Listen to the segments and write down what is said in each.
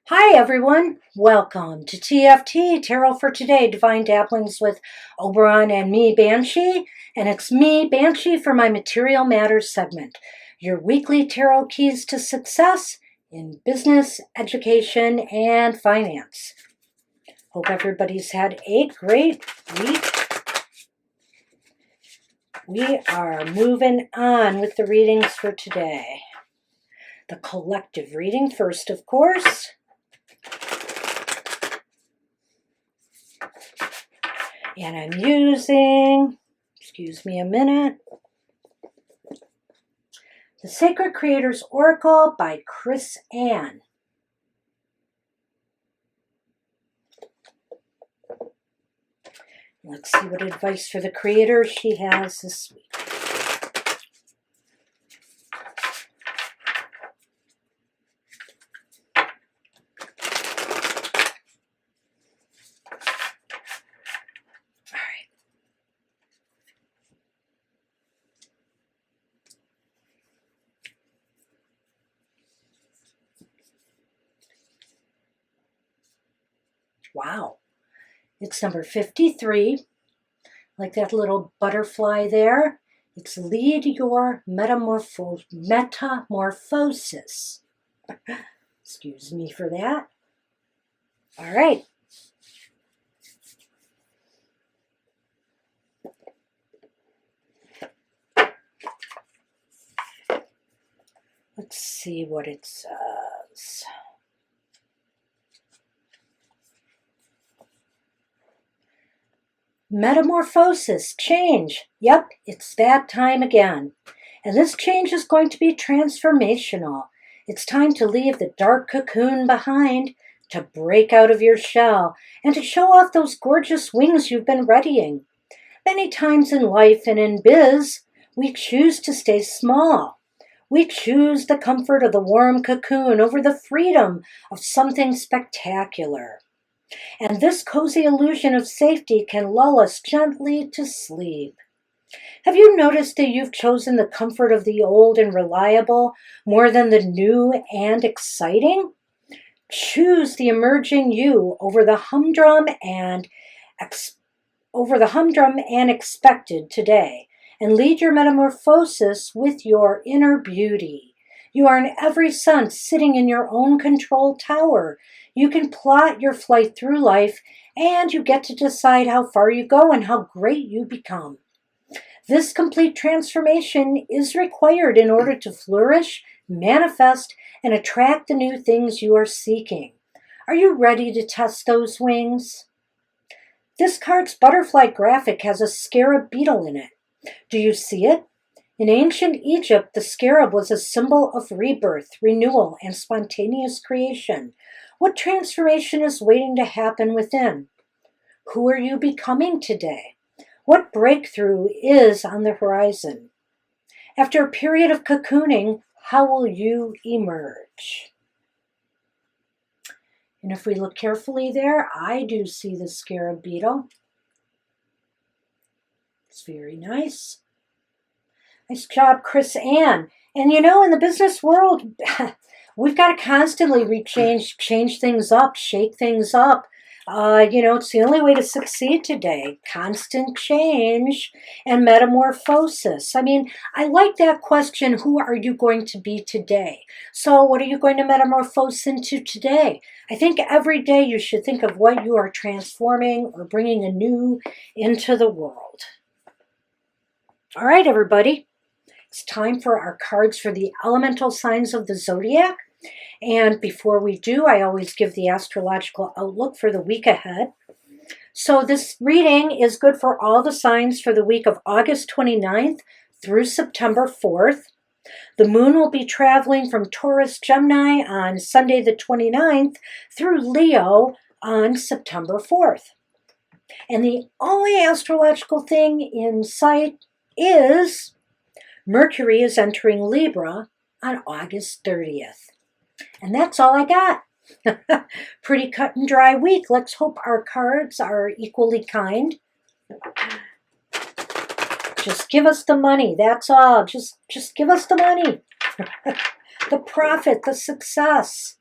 Hi everyone, welcome to TFT, Tarot for Today, Divine Dabblings with Oberon and me, Banshee. And it's me, Banshee, for my Material Matters segment, your weekly tarot keys to success in business, education, and finance. Hope everybody's had a great week. We are moving on with the readings for today. The collective reading first, of course. And I'm using, excuse me a minute, The Sacred Creators Oracle by Chris Ann. Let's see what advice for the creator she has this week. Wow, it's number 53, like that little butterfly there. It's lead your metamorphosis. Excuse me for that. All right. Let's see what it says. Metamorphosis, change. Yep, it's that time again. And this change is going to be transformational. It's time to leave the dark cocoon behind, to break out of your shell, and to show off those gorgeous wings you've been readying. Many times in life and in biz, we choose to stay small. We choose the comfort of the warm cocoon over the freedom of something spectacular. And this cozy illusion of safety can lull us gently to sleep. Have you noticed that you've chosen the comfort of the old and reliable more than the new and exciting? Choose the emerging you over the humdrum and expected today, and lead your metamorphosis with your inner beauty. You are in every sense sitting in your own control tower. You can plot your flight through life, and you get to decide how far you go and how great you become. This complete transformation is required in order to flourish, manifest, and attract the new things you are seeking. Are you ready to test those wings? This card's butterfly graphic has a scarab beetle in it. Do you see it? In ancient Egypt, the scarab was a symbol of rebirth, renewal, and spontaneous creation. What transformation is waiting to happen within? Who are you becoming today? What breakthrough is on the horizon? After a period of cocooning, how will you emerge? And if we look carefully there, I do see the scarab beetle. It's very nice. Nice job, Chris Ann. And you know, in the business world, we've got to constantly change things up, shake things up. It's the only way to succeed today. Constant change and metamorphosis. I mean, I like that question, who are you going to be today? So what are you going to metamorphose into today? I think every day you should think of what you are transforming or bringing anew into the world. All right, everybody. It's time for our cards for the elemental signs of the Zodiac. And before we do, I always give the astrological outlook for the week ahead. So this reading is good for all the signs for the week of August 29th through September 4th. The moon will be traveling from Taurus Gemini on Sunday the 29th through Leo on September 4th. And the only astrological thing in sight is Mercury is entering Libra on August 30th. And that's all I got. Pretty cut and dry week. Let's hope our cards are equally kind. Just give us the money. That's all. Just give us the money. The profit, the success.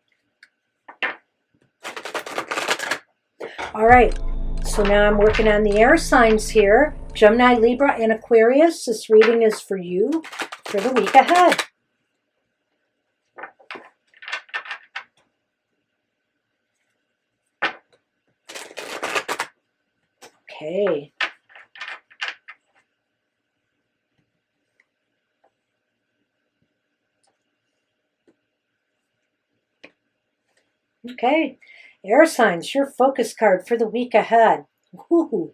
All right, so now I'm working on the air signs here. Gemini, Libra, and Aquarius. This reading is for you for the week ahead. Okay. Okay. Air signs, your focus card for the week ahead. Ooh.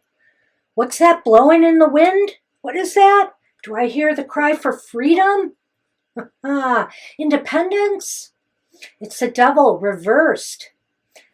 What's that blowing in the wind? What is that? Do I hear the cry for freedom? Independence? It's the devil reversed.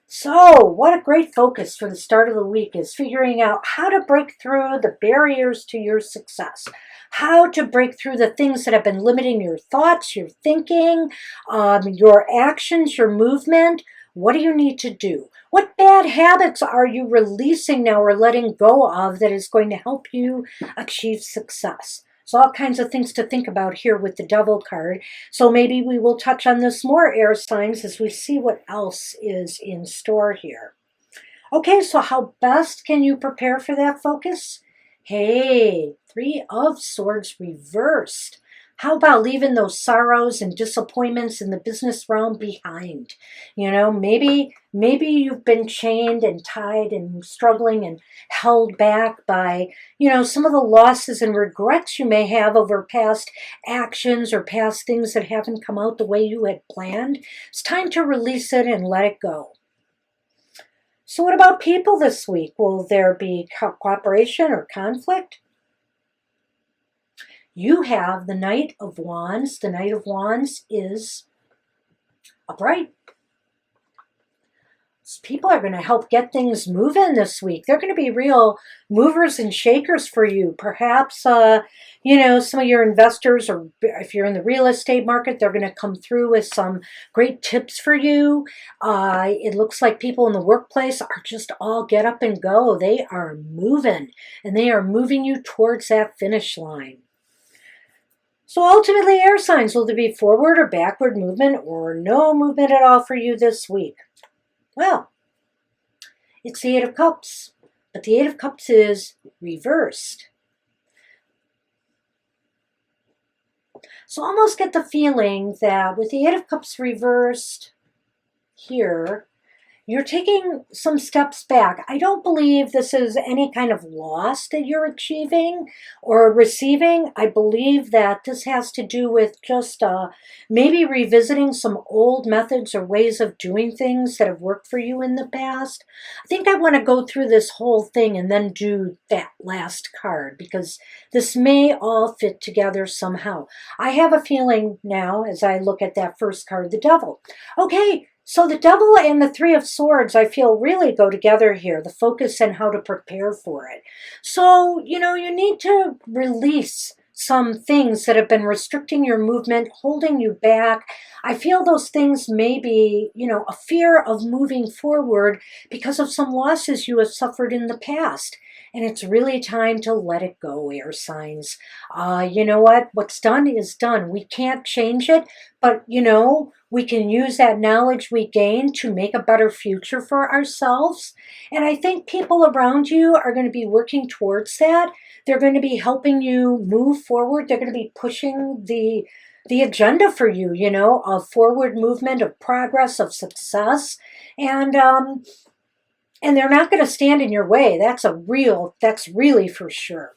So, what a great focus for the start of the week is figuring out how to break through the barriers to your success, how to break through the things that have been limiting your thoughts, your thinking, your actions, your movement. What do you need to do? What bad habits are you releasing now or letting go of that is going to help you achieve success? So all kinds of things to think about here with the Devil card. So maybe we will touch on this more, air signs, as we see what else is in store here. Okay, so how best can you prepare for that focus? Hey, Three of Swords reversed. How about leaving those sorrows and disappointments in the business realm behind? You know, maybe you've been chained and tied and struggling and held back by, some of the losses and regrets you may have over past actions or past things that haven't come out the way you had planned. It's time to release it and let it go. So what about people this week? Will there be cooperation or conflict? You have the Knight of Wands. The Knight of Wands is upright. People are going to help get things moving this week. They're going to be real movers and shakers for you. Perhaps, some of your investors, or if you're in the real estate market, they're going to come through with some great tips for you. It looks like people in the workplace are just all get up and go. They are moving, and they are moving you towards that finish line. So ultimately, air signs, will there be forward or backward movement or no movement at all for you this week? Well, it's the Eight of Cups, but the Eight of Cups is reversed. So I almost get the feeling that with the Eight of Cups reversed here, you're taking some steps back. I don't believe this is any kind of loss that you're achieving or receiving. I believe that this has to do with just maybe revisiting some old methods or ways of doing things that have worked for you in the past. I think I want to go through this whole thing and then do that last card because this may all fit together somehow. I have a feeling now as I look at that first card, the Devil. Okay. So the Devil and the Three of Swords, I feel, really go together here, the focus and how to prepare for it. So, you need to release some things that have been restricting your movement, holding you back. I feel those things may be, a fear of moving forward because of some losses you have suffered in the past. And it's really time to let it go, air signs. You know what? What's done is done. We can't change it, but, we can use that knowledge we gain to make a better future for ourselves. And I think people around you are going to be working towards that. They're going to be helping you move forward. They're going to be pushing the agenda for you, of forward movement, of progress, of success. And they're not going to stand in your way. That's really for sure.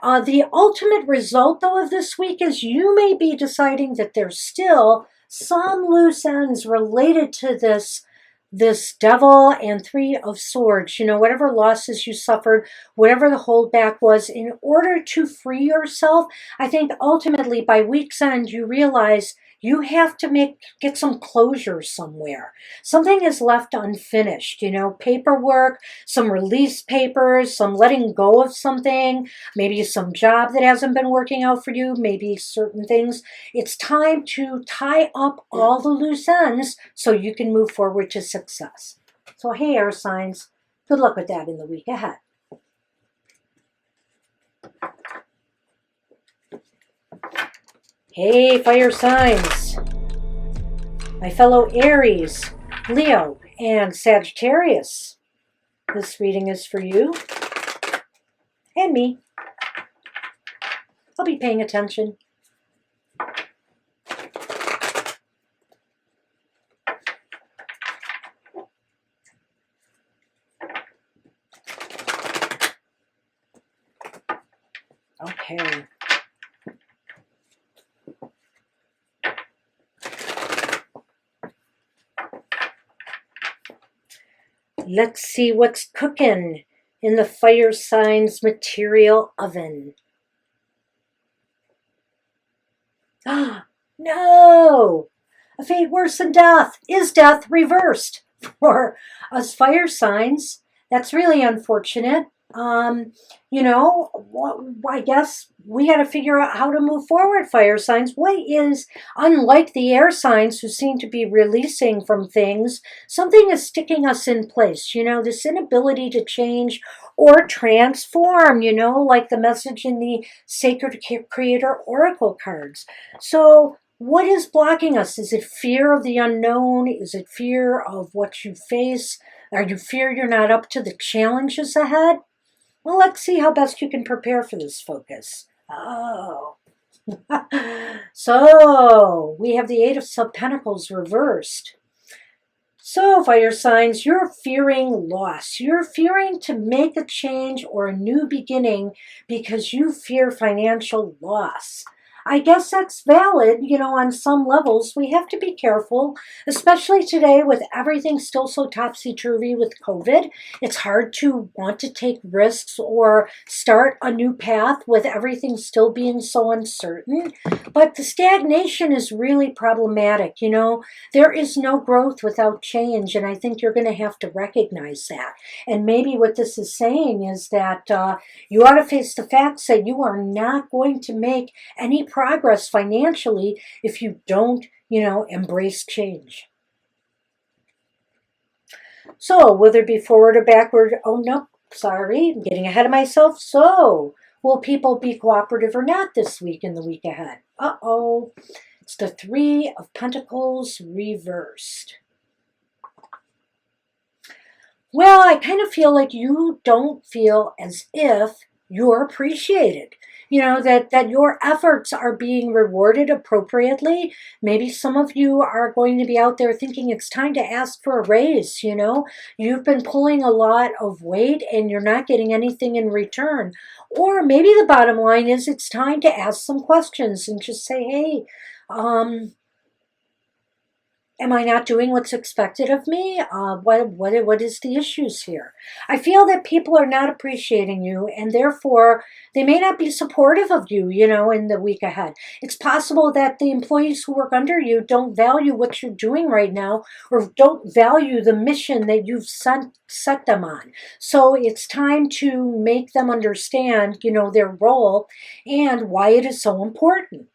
The ultimate result, though, of this week is you may be deciding that there's still some loose ends related to this Devil and Three of Swords, whatever losses you suffered, whatever the holdback was, in order to free yourself. I think ultimately by week's end, you realize you have to get some closure somewhere. Something is left unfinished, paperwork, some release papers, some letting go of something, maybe some job that hasn't been working out for you, maybe certain things. It's time to tie up all the loose ends so you can move forward to success. So hey, air signs, good luck with that in the week ahead. Hey, fire signs, my fellow Aries, Leo, and Sagittarius. This reading is for you and me. I'll be paying attention. Okay. Let's see what's cooking in the fire signs material oven. Ah, no! A fate worse than death. Is death reversed? For us fire signs, that's really unfortunate. You know, I guess we got to figure out how to move forward, fire signs. What is, unlike the air signs who seem to be releasing from things, something is sticking us in place. You know, this inability to change or transform, you know, like the message in the Sacred Creator Oracle cards. So, what is blocking us? Is it fear of the unknown? Is it fear of what you face? Are you fear you're not up to the challenges ahead? Well, let's see how best you can prepare for this focus. Oh. So, we have the Eight of Pentacles reversed. So, fire signs, you're fearing loss. You're fearing to make a change or a new beginning because you fear financial loss. I guess that's valid, you know, on some levels. We have to be careful, especially today with everything still so topsy-turvy with COVID. It's hard to want to take risks or start a new path with everything still being so uncertain. But the stagnation is really problematic, you know. There is no growth without change, and I think you're going to have to recognize that. And maybe what this is saying is that you ought to face the facts that you are not going to make any progress financially if you don't, you know, embrace change. So, whether it be forward or backward, oh no, sorry, I'm getting ahead of myself. So, will people be cooperative or not this week and the week ahead? Uh-oh. It's the Three of Pentacles reversed. Well, I kind of feel like you don't feel as if you're appreciated. You know, that your efforts are being rewarded appropriately. Maybe some of you are going to be out there thinking it's time to ask for a raise, you know. You've been pulling a lot of weight and you're not getting anything in return. Or maybe the bottom line is it's time to ask some questions and just say, hey, am I not doing what's expected of me? What is the issues here? I feel that people are not appreciating you, and therefore they may not be supportive of you, you know, in the week ahead. It's possible that the employees who work under you don't value what you're doing right now, or don't value the mission that you've set them on. So it's time to make them understand, you know, their role and why it is so important.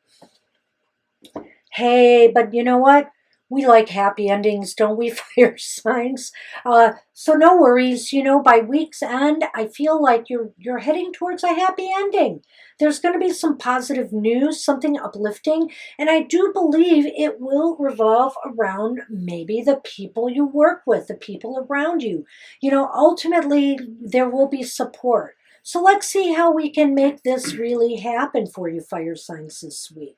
Hey, but you know what? We like happy endings, don't we, fire signs? So no worries, you know, by week's end, I feel like you're heading towards a happy ending. There's going to be some positive news, something uplifting, and I do believe it will revolve around maybe the people you work with, the people around you. You know, ultimately, there will be support. So let's see how we can make this really happen for you, fire signs, this week.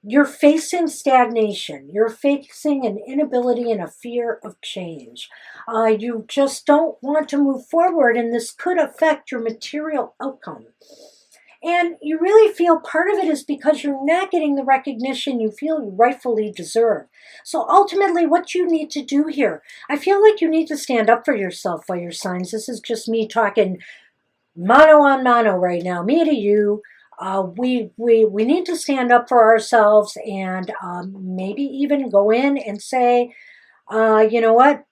You're facing stagnation. You're facing an inability and a fear of change. You just don't want to move forward, and this could affect your material outcome. And you really feel part of it is because you're not getting the recognition you feel you rightfully deserve. So ultimately, what you need to do here, I feel like you need to stand up for yourself, fire signs. This is just me talking mano on mano right now, me to you. We need to stand up for ourselves and maybe even go in and say, you know what,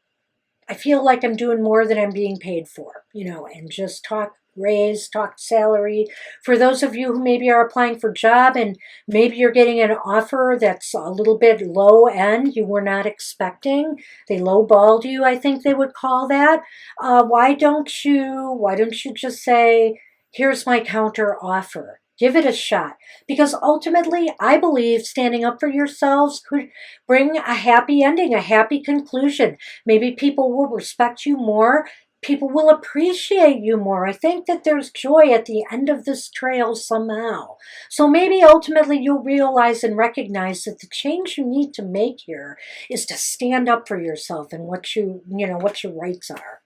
I feel like I'm doing more than I'm being paid for, you know, and just talk raise, talk salary. For those of you who maybe are applying for a job and maybe you're getting an offer that's a little bit low end, you were not expecting, they lowballed you, I think they would call that. Why don't you just say, here's my counter offer? Give it a shot, because ultimately I believe standing up for yourselves could bring a happy ending, a happy conclusion. Maybe people will respect you more. People will appreciate you more. I think that there's joy at the end of this trail somehow. So maybe ultimately you'll realize and recognize that the change you need to make here is to stand up for yourself and what what your rights are.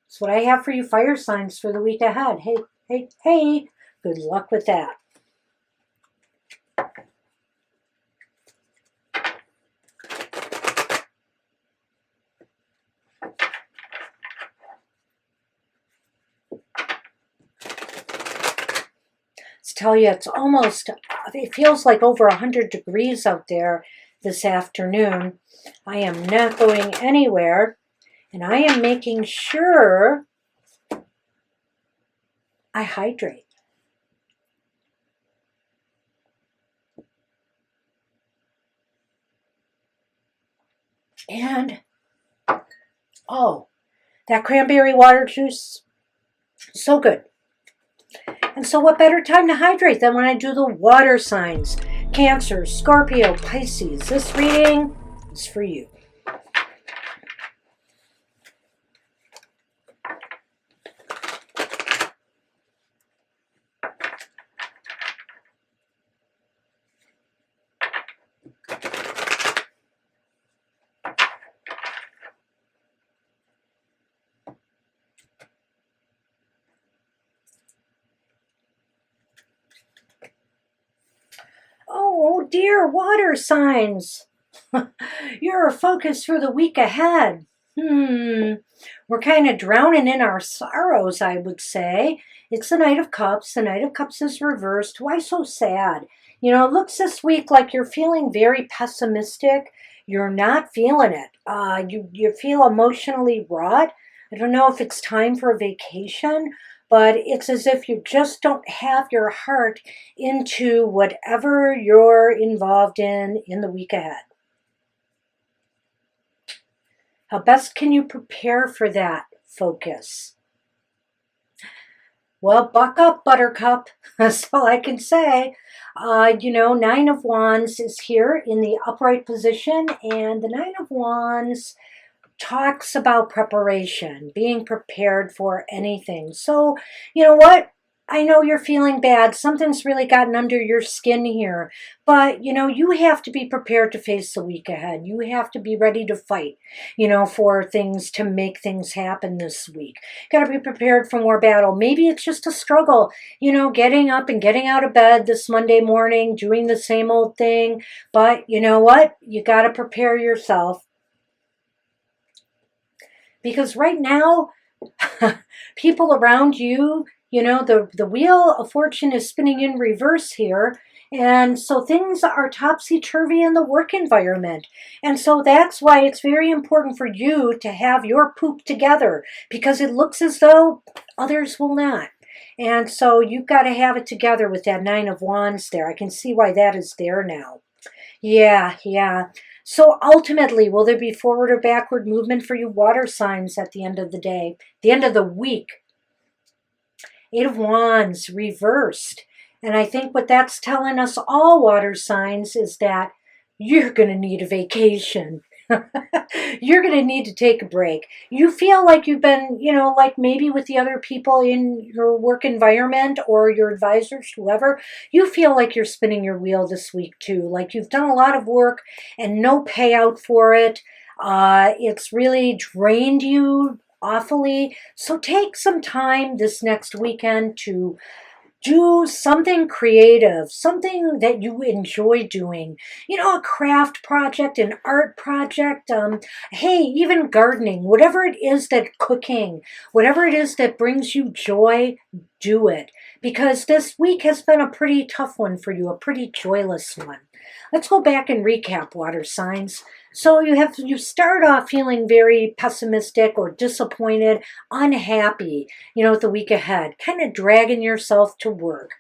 That's what I have for you fire signs for the week ahead. Hey, hey, hey, good luck with that. Tell you it feels like over 100 degrees out there this afternoon. I am not going anywhere, and I am making sure I hydrate. And oh, that cranberry water juice, so good. And so what better time to hydrate than when I do the water signs? Cancer, Scorpio, Pisces. This reading is for you. Oh dear, water signs. You're a focus for the week ahead. We're kind of drowning in our sorrows, I would say. It's the Knight of Cups. The Knight of Cups is reversed. Why so sad? It looks this week like you're feeling very pessimistic. You're not feeling it. You feel emotionally wrought. I don't know if it's time for a vacation, but it's as if you just don't have your heart into whatever you're involved in the week ahead. How best can you prepare for that focus? Well, buck up, Buttercup. That's all I can say. Nine of Wands is here in the upright position, and the Nine of Wands talks about preparation, being prepared for anything. So, you know what? I know you're feeling bad. Something's really gotten under your skin here. But, you have to be prepared to face the week ahead. You have to be ready to fight, for things to make things happen this week. Got to be prepared for more battle. Maybe it's just a struggle, getting up and getting out of bed this Monday morning, doing the same old thing. But you know what? You got to prepare yourself. Because right now, people around you, the wheel of fortune is spinning in reverse here. And so things are topsy-turvy in the work environment. And so that's why it's very important for you to have your poop together, because it looks as though others will not. And so you've got to have it together with that Nine of Wands there. I can see why that is there now. Yeah. So ultimately, will there be forward or backward movement for you water signs at the end of the day, the end of the week? Eight of Wands reversed. And I think what that's telling us all water signs is that you're going to need a vacation. You're going to need to take a break. You feel like you've been, like maybe with the other people in your work environment or your advisors, whoever, you feel like you're spinning your wheel this week too. Like you've done a lot of work and no payout for it. It's really drained you awfully. So take some time this next weekend to do something creative, something that you enjoy doing. A craft project, an art project, hey, even gardening, whatever it is that cooking, whatever it is that brings you joy, do it. Because this week has been a pretty tough one for you, a pretty joyless one. Let's go back and recap water signs. So you start off feeling very pessimistic or disappointed, unhappy, with the week ahead, kind of dragging yourself to work.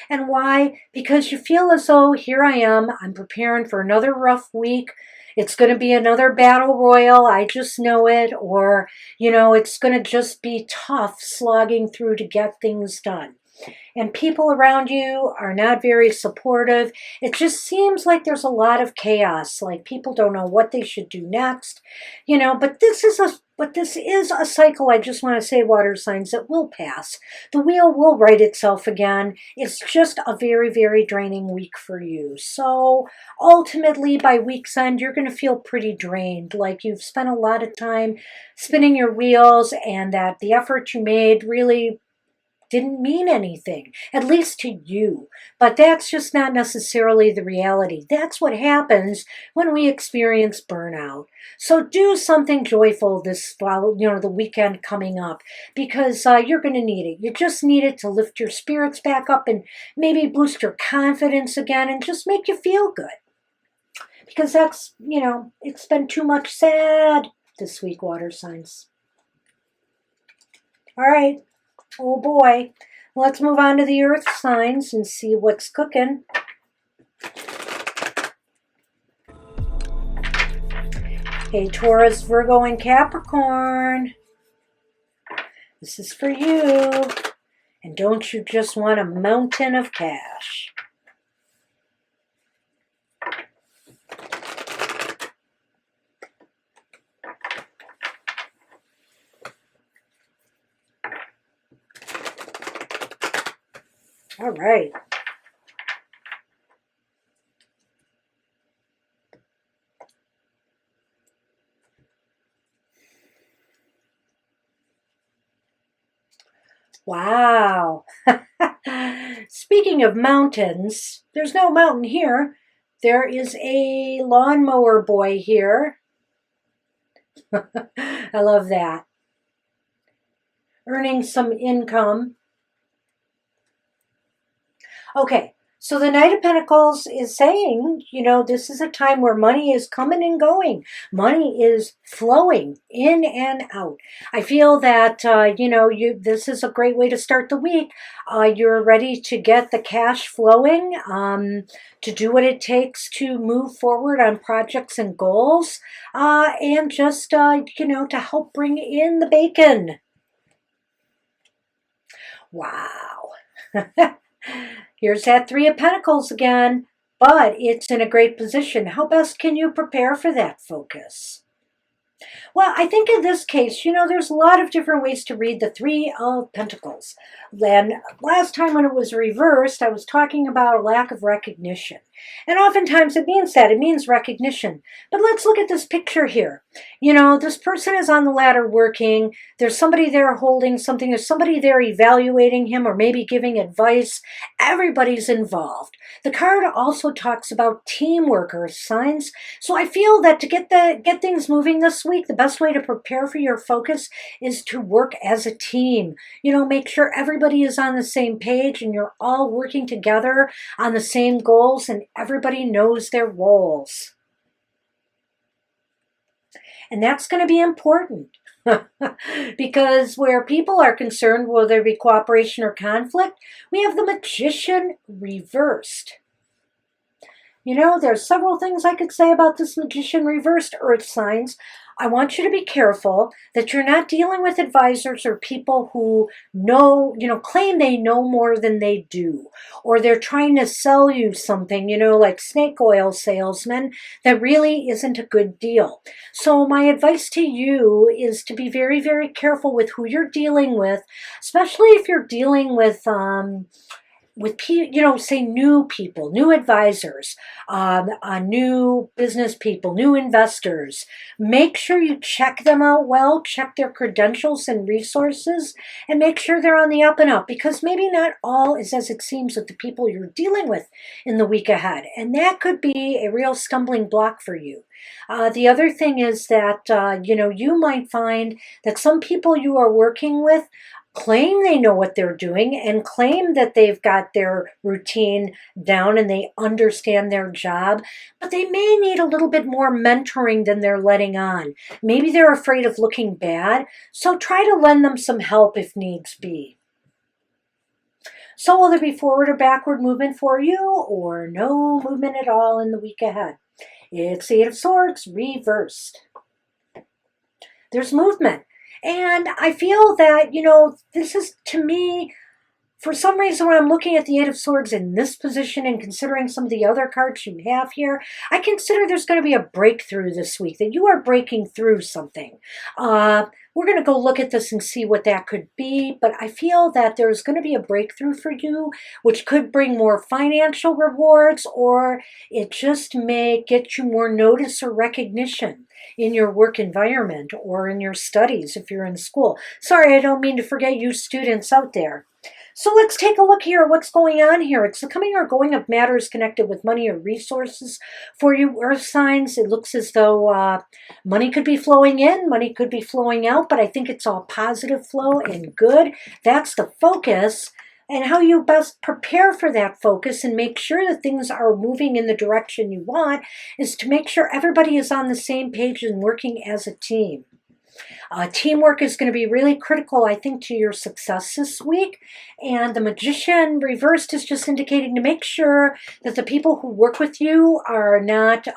And why? Because you feel as though, here I am, I'm preparing for another rough week. It's going to be another battle royal, I just know it. Or, it's going to just be tough slogging through to get things done. And people around you are not very supportive. It just seems like there's a lot of chaos, like people don't know what they should do next. But this is But this is a cycle, I just want to say, water signs, that will pass. The wheel will right itself again. It's just a very, very draining week for you. So ultimately, by week's end, you're going to feel pretty drained, like you've spent a lot of time spinning your wheels and that the effort you made really didn't mean anything, at least to you. But that's just not necessarily the reality. That's what happens when we experience burnout. So do something joyful this, the weekend coming up, because you're going to need it. You just need it to lift your spirits back up and maybe boost your confidence again and just make you feel good. Because that's, it's been too much sad this week, water signs. All right. Oh boy. Let's move on to the earth signs and see what's cooking. Hey, Taurus, Virgo, and Capricorn. This is for you. And don't you just want a mountain of cash? All right. Wow. Speaking of mountains, there's no mountain here. There is a lawnmower boy here. I love that. Earning some income. Okay, so the Knight of Pentacles is saying, this is a time where money is coming and going. Money is flowing in and out. I feel that, this is a great way to start the week. You're ready to get the cash flowing, to do what it takes to move forward on projects and goals, and just, to help bring in the bacon. Wow. Here's that Three of Pentacles again, but it's in a great position. How best can you prepare for that focus? Well, I think in this case, there's a lot of different ways to read the Three of Pentacles. Then last time when it was reversed, I was talking about a lack of recognition. And oftentimes it means that. It means recognition. But let's look at this picture here. This person is on the ladder working. There's somebody there holding something. There's somebody there evaluating him or maybe giving advice. Everybody's involved. The card also talks about teamwork or signs. So I feel that to get things moving this week, the best way to prepare for your focus is to work as a team. Make sure everybody is on the same page and you're all working together on the same goals and everybody knows their roles. And that's going to be important because where people are concerned, will there be cooperation or conflict? We have the Magician reversed. There's several things I could say about this Magician reversed, earth signs. I want you to be careful that you're not dealing with advisors or people who claim they know more than they do, or they're trying to sell you something, like snake oil salesmen, that really isn't a good deal. So my advice to you is to be very, very careful with who you're dealing with, especially if you're dealing with say new people, new advisors, new business people, new investors. Make sure you check them out well, check their credentials and resources, and make sure they're on the up and up, because maybe not all is as it seems with the people you're dealing with in the week ahead. And that could be a real stumbling block for you. The other thing is that, you might find that some people you are working with claim they know what they're doing and claim that they've got their routine down and they understand their job, but they may need a little bit more mentoring than they're letting on. Maybe they're afraid of looking bad, so try to lend them some help if needs be. So will there be forward or backward movement for you, or no movement at all in the week ahead? It's the Eight of Swords reversed. There's movement. And I feel that, this is, to me, For some reason, when I'm looking at the Eight of Swords in this position and considering some of the other cards you have here, I consider there's going to be a breakthrough this week, that you are breaking through something. We're going to go look at this and see what that could be, but I feel that there's going to be a breakthrough for you, which could bring more financial rewards, or it just may get you more notice or recognition in your work environment or in your studies if you're in school. Sorry, I don't mean to forget you students out there. So let's take a look here at what's going on here. It's the coming or going of matters connected with money or resources for you earth signs. It looks as though money could be flowing in, money could be flowing out, but I think it's all positive flow and good. That's the focus. And how you best prepare for that focus and make sure that things are moving in the direction you want is to make sure everybody is on the same page and working as a team. Teamwork is going to be really critical, I think, to your success this week. And the Magician reversed is just indicating to make sure that the people who work with you are not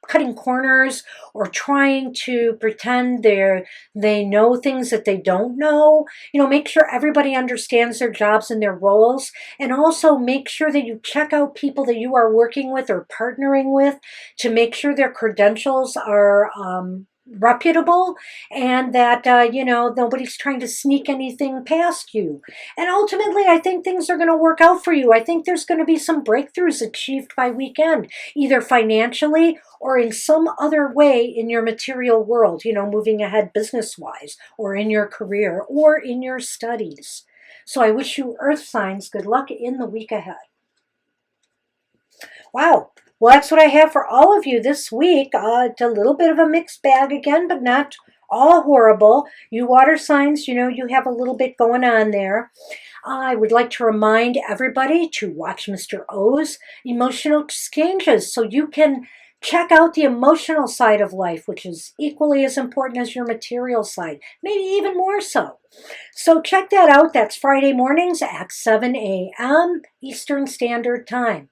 cutting corners or trying to pretend they know things that they don't know. You know, make sure everybody understands their jobs and their roles. And also make sure that you check out people that you are working with or partnering with to make sure their credentials are reputable and that, nobody's trying to sneak anything past you. And ultimately, I think things are going to work out for you. I think there's going to be some breakthroughs achieved by weekend, either financially or in some other way in your material world, moving ahead business-wise or in your career or in your studies. So I wish you earth signs good luck in the week ahead. Wow. Well, that's what I have for all of you this week. It's a little bit of a mixed bag again, but not all horrible. You water signs, you have a little bit going on there. I would like to remind everybody to watch Mr. O's emotional exchanges so you can check out the emotional side of life, which is equally as important as your material side, maybe even more so. So check that out. That's Friday mornings at 7 a.m. Eastern Standard Time.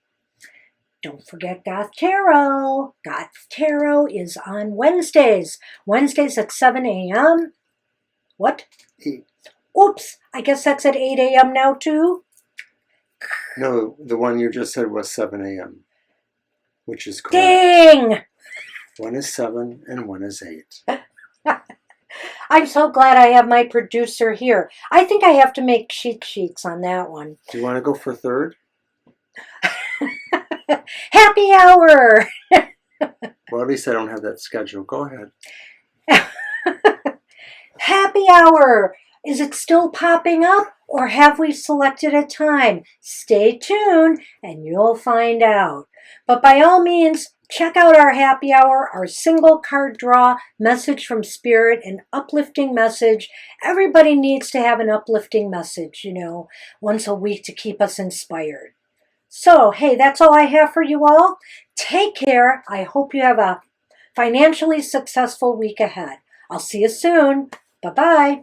Don't forget Goth Tarot. Goth Tarot is on Wednesdays. Wednesdays at 7 a.m. What? 8. Oops, I guess that's at 8 a.m. now too? No, the one you just said was 7 a.m., which is correct. Dang! One is 7 and one is 8. I'm so glad I have my producer here. I think I have to make cheat sheets on that one. Do you want to go for third? Happy hour! Well, at least I don't have that schedule. Go ahead. Happy hour! Is it still popping up or have we selected a time? Stay tuned and you'll find out. But by all means, check out our happy hour, our single card draw, message from spirit, an uplifting message. Everybody needs to have an uplifting message, once a week to keep us inspired. So, hey, that's all I have for you all. Take care. I hope you have a financially successful week ahead. I'll see you soon. Bye-bye.